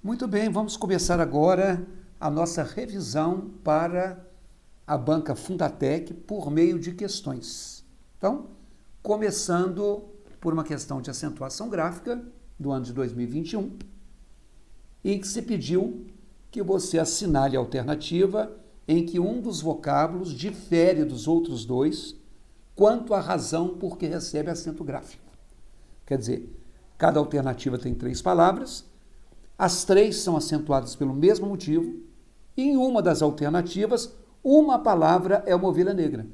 Muito bem, vamos começar agora a nossa revisão para a banca Fundatec por meio de questões. Então, começando por uma questão de acentuação gráfica do ano de 2021, em que se pediu que você assinale a alternativa em que um dos vocábulos difere dos outros dois quanto à razão por que recebe acento gráfico. Quer dizer, cada alternativa tem 3 palavras, as 3 são acentuadas pelo mesmo motivo, e em uma das alternativas, uma palavra é uma ovelha negra.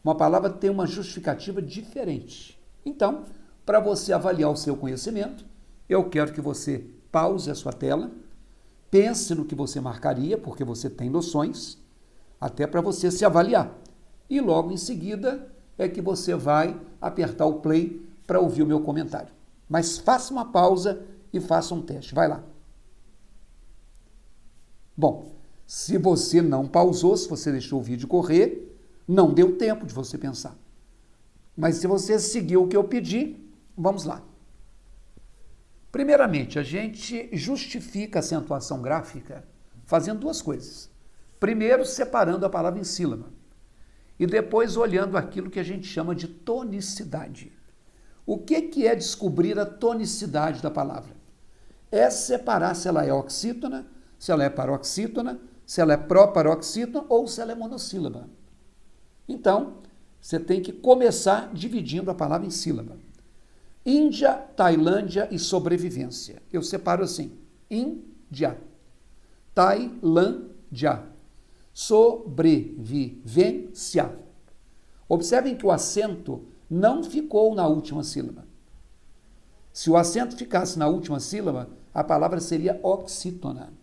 Uma palavra tem uma justificativa diferente. Então, para você avaliar o seu conhecimento, eu quero que você pause a sua tela, pense no que você marcaria, porque você tem noções, até para você se avaliar. E logo em seguida é que você vai apertar o play para ouvir o meu comentário. Mas faça uma pausa e faça um teste. Vai lá. Bom, se você não pausou, se você deixou o vídeo correr, não deu tempo de você pensar. Mas se você seguiu o que eu pedi, vamos lá. Primeiramente, a gente justifica a acentuação gráfica fazendo 2 coisas. Primeiro, separando a palavra em sílaba. E depois olhando aquilo que a gente chama de tonicidade. O que é descobrir a tonicidade da palavra? É separar se ela é oxítona, se ela é paroxítona, se ela é proparoxítona ou se ela é monossílaba. Então, você tem que começar dividindo a palavra em sílaba. Índia, Tailândia e sobrevivência. Eu separo assim: Índia, Tailândia, sobrevivência. Observem que o acento não ficou na última sílaba. Se o acento ficasse na última sílaba, a palavra seria oxítona.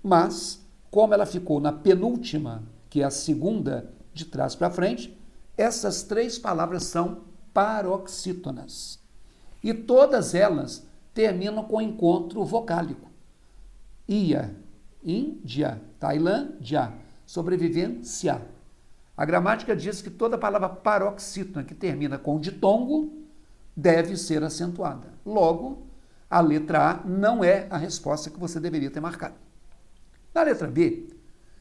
Mas, como ela ficou na penúltima, que é a segunda de trás para frente, essas 3 palavras são paroxítonas. E todas elas terminam com encontro vocálico. Ia, Índia, Tailândia, sobrevivência. A gramática diz que toda palavra paroxítona que termina com ditongo deve ser acentuada. Logo, a letra A não é a resposta que você deveria ter marcado. Na letra B,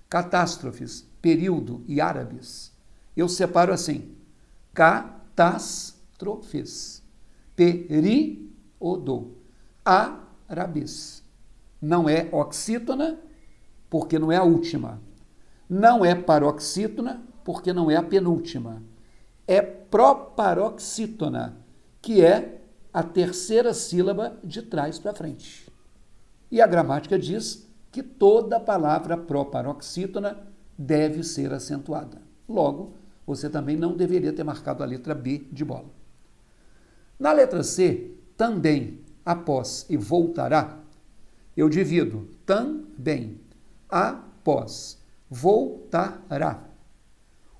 catástrofes, período e árabes, eu separo assim: catástrofes, período, árabes. Não é oxítona, porque não é a última. Não é paroxítona, porque não é a penúltima. É proparoxítona, que é a terceira sílaba de trás para frente. E a gramática diz que toda palavra proparoxítona deve ser acentuada. Logo, você também não deveria ter marcado a letra B de bola. Na letra C, também, após e voltará, eu divido também, após, voltará.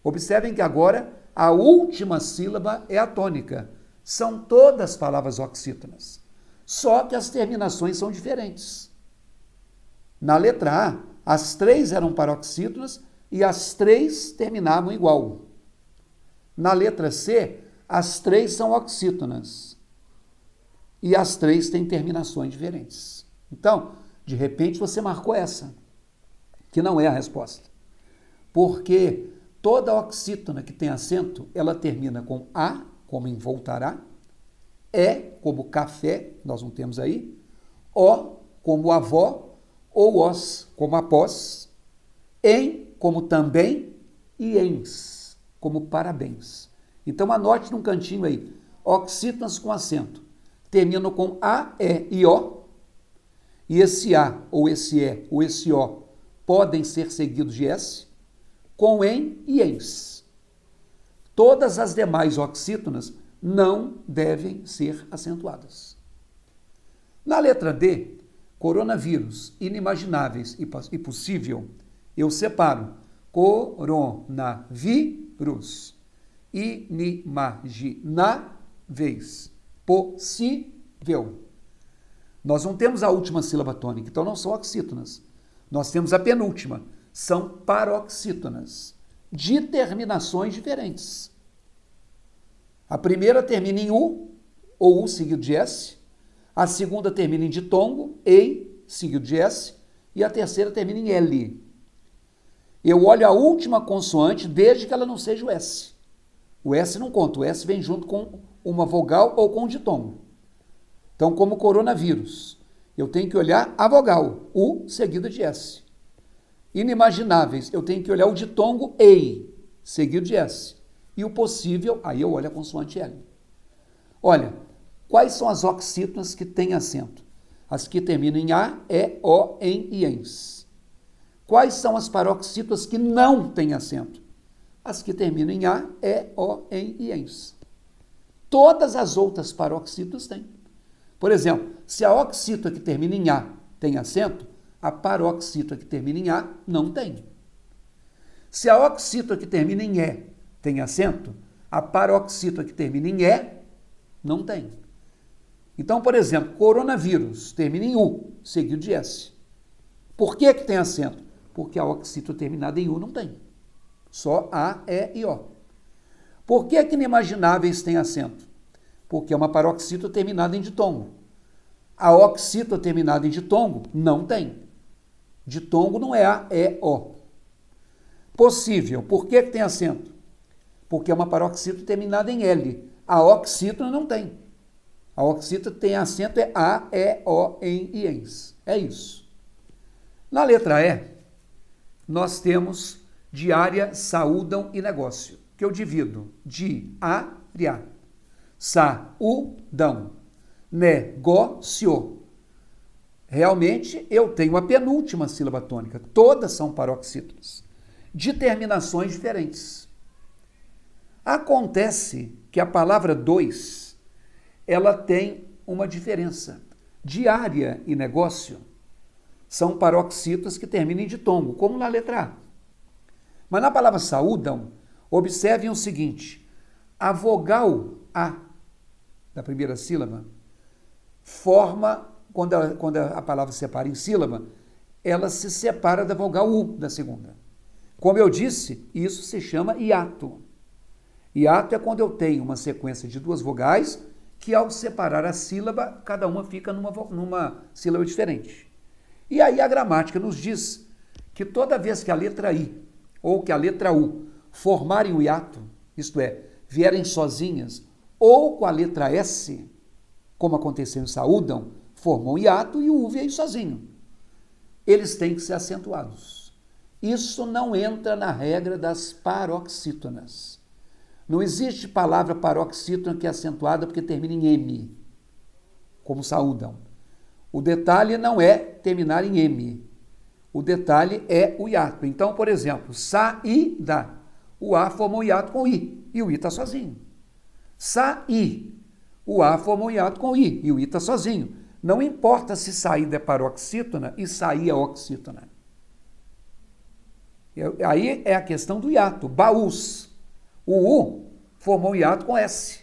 Observem que agora a última sílaba é a tônica. São todas palavras oxítonas, só que as terminações são diferentes. Na letra A, as 3 eram paroxítonas e as 3 terminavam igual. Na letra C, as 3 são oxítonas e as 3 têm terminações diferentes. Então, de repente, você marcou essa, que não é a resposta. Porque toda oxítona que tem acento, ela termina com A, como em voltará, E, como café, nós não temos aí, O, como avó, ou os, como após, em, como também, e ens, como parabéns. Então, anote num cantinho aí, oxítonas com acento, terminam com A, E e O, e esse A, ou esse E, ou esse O, podem ser seguidos de S, com em e ens. Todas as demais oxítonas não devem ser acentuadas. Na letra D, coronavírus, inimagináveis e possível, eu separo coronavírus, inimagináveis, possível. Nós não temos a última sílaba tônica, então não são oxítonas. Nós temos a penúltima, são paroxítonas, de terminações diferentes. A primeira termina em U, ou U seguido de S. A segunda termina em ditongo, EI, seguido de S, e a terceira termina em L. Eu olho a última consoante desde que ela não seja o S. O S não conta, o S vem junto com uma vogal ou com um ditongo. Então, como coronavírus, eu tenho que olhar a vogal, U, seguida de S. Inimagináveis, eu tenho que olhar o ditongo EI, seguido de S. E o possível, aí eu olho a consoante L. Olha, quais são as oxítonas que têm acento? As que terminam em A, E, O, em e ens. Quais são as paroxítonas que não têm acento? As que terminam em A, E, O, em e ens. Todas as outras paroxítonas têm. Por exemplo, se a oxítona que termina em A tem acento, a paroxítona que termina em A não tem. Se a oxítona que termina em E tem acento, a paroxítona que termina em E não tem. Então, por exemplo, coronavírus termina em U, seguido de S. Por que que tem acento? Porque a oxítona terminada em U não tem. Só A, E e O. Por que que inimagináveis tem acento? Porque é uma paroxítona terminada em ditongo. A oxítona terminada em ditongo não tem. Ditongo não é A, E, O. Possível. Por que que tem acento? Porque é uma paroxítona terminada em L. A oxítona não tem. A oxítona tem acento é A, E, O, em e ens. É isso. Na letra E, nós temos diária, saúdam e negócio, que eu divido diária, saúdam, negócio. Realmente, eu tenho a penúltima sílaba tônica. Todas são paroxítonas, de terminações diferentes. Acontece que a palavra dois, ela tem uma diferença. Diária e negócio são paroxítonas que terminam em ditongo, como na letra A. Mas na palavra saúdam, observem o seguinte, a vogal A da primeira sílaba forma, quando a palavra se separa em sílaba, ela se separa da vogal U da segunda. Como eu disse, isso se chama hiato. Hiato é quando eu tenho uma sequência de duas vogais que, ao separar a sílaba, cada uma fica numa sílaba diferente. E aí a gramática nos diz que toda vez que a letra I ou que a letra U formarem o hiato, isto é, vierem sozinhas, ou com a letra S, como aconteceu em saúdam, formam o hiato e o U veio sozinho. Eles têm que ser acentuados. Isso não entra na regra das paroxítonas. Não existe palavra paroxítona que é acentuada porque termina em M, como saúdam. O detalhe não é terminar em M. O detalhe é o hiato. Então, por exemplo, saída. O A formou hiato com o I, e o I está sozinho. Saí. O A formou hiato com o I, e o I está sozinho. Não importa se saída é paroxítona e sair é oxítona. Aí é a questão do hiato. Baús. O U formou hiato com S.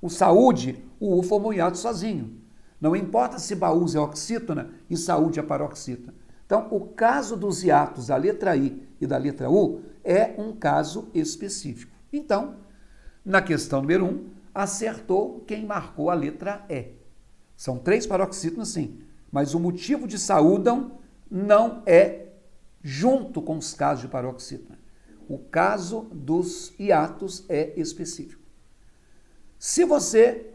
O saúde, o U formou hiato sozinho. Não importa se baús é oxítona e saúde é paroxítona. Então, o caso dos hiatos da letra I e da letra U é um caso específico. Então, na questão número 1, acertou quem marcou a letra E. São 3 paroxítonas, sim, mas o motivo de saúdam não é junto com os casos de paroxítona. O caso dos hiatos é específico. Se você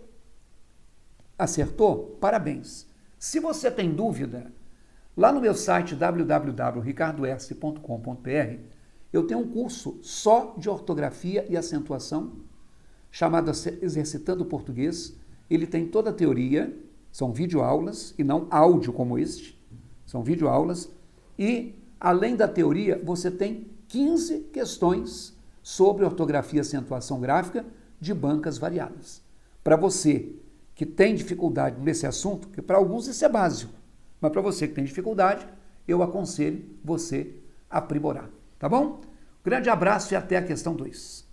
acertou, parabéns. Se você tem dúvida, lá no meu site www.ricardoerce.com.br eu tenho um curso só de ortografia e acentuação, chamado Exercitando o Português. Ele tem toda a teoria, são videoaulas e não áudio como este, são videoaulas. E, além da teoria, você tem 15 questões sobre ortografia e acentuação gráfica de bancas variadas. Para você que tem dificuldade nesse assunto, que para alguns isso é básico, mas para você que tem dificuldade, eu aconselho você a aprimorar. Tá bom? Grande abraço e até a questão 2.